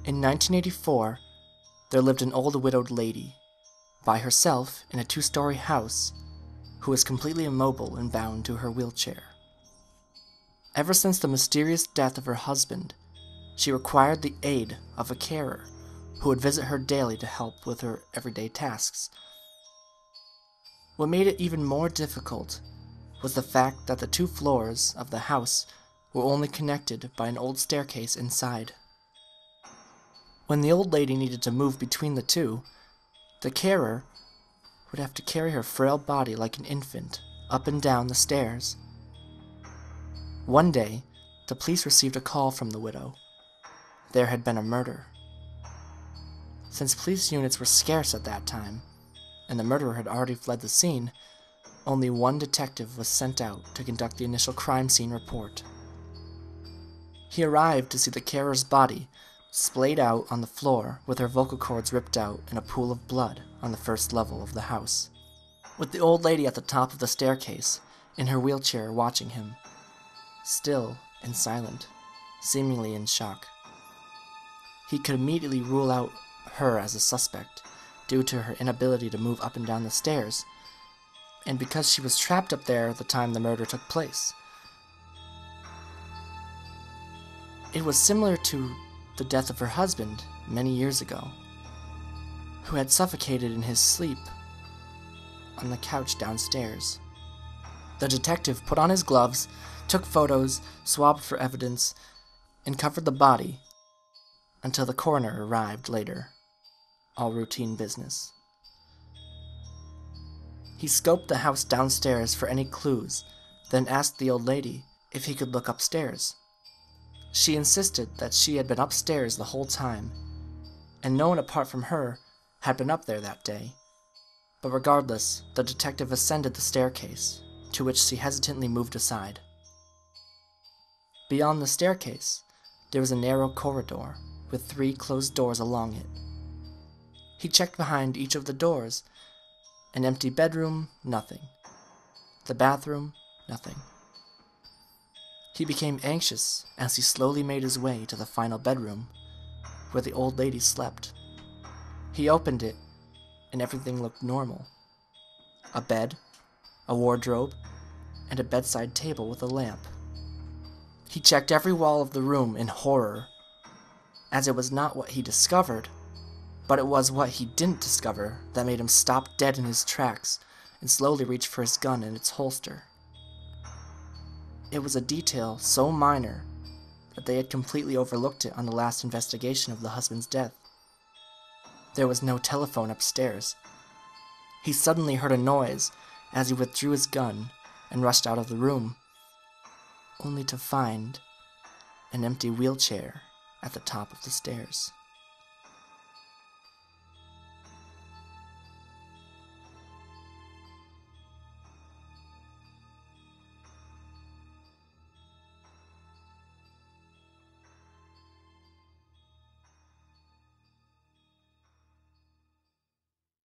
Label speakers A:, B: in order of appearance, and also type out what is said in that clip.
A: In 1984, there lived an old widowed lady, by herself in a 2-story house, who was completely immobile and bound to her wheelchair. Ever since the mysterious death of her husband, she required the aid of a carer who would visit her daily to help with her everyday tasks. What made it even more difficult was the fact that the 2 floors of the house were only connected by an old staircase inside. When the old lady needed to move between the 2, the carer would have to carry her frail body like an infant up and down the stairs. One day, the police received a call from the widow. There had been a murder. Since police units were scarce at that time, and the murderer had already fled the scene, only one detective was sent out to conduct the initial crime scene report. He arrived to see the carer's body splayed out on the floor with her vocal cords ripped out and a pool of blood on the first level of the house, with the old lady at the top of the staircase in her wheelchair watching him, still and silent, seemingly in shock. He could immediately rule out her as a suspect due to her inability to move up and down the stairs, and because she was trapped up there at the time the murder took place. It was similar to the death of her husband many years ago, who had suffocated in his sleep on the couch downstairs. The detective put on his gloves, took photos, swabbed for evidence, and covered the body until the coroner arrived later. All routine business. He scoped the house downstairs for any clues, then asked the old lady if he could look upstairs. She insisted that she had been upstairs the whole time, and no one apart from her had been up there that day. But regardless, the detective ascended the staircase, to which she hesitantly moved aside. Beyond the staircase, there was a narrow corridor with 3 closed doors along it. He checked behind each of the doors. An empty bedroom, nothing. The bathroom, nothing. He became anxious as he slowly made his way to the final bedroom, where the old lady slept. He opened it, and everything looked normal. A bed, a wardrobe, and a bedside table with a lamp. He checked every wall of the room in horror, as it was not what he discovered, but it was what he didn't discover that made him stop dead in his tracks and slowly reach for his gun in its holster. It was a detail so minor that they had completely overlooked it on the last investigation of the husband's death. There was no telephone upstairs. He suddenly heard a noise as he withdrew his gun and rushed out of the room, only to find an empty wheelchair at the top of the stairs.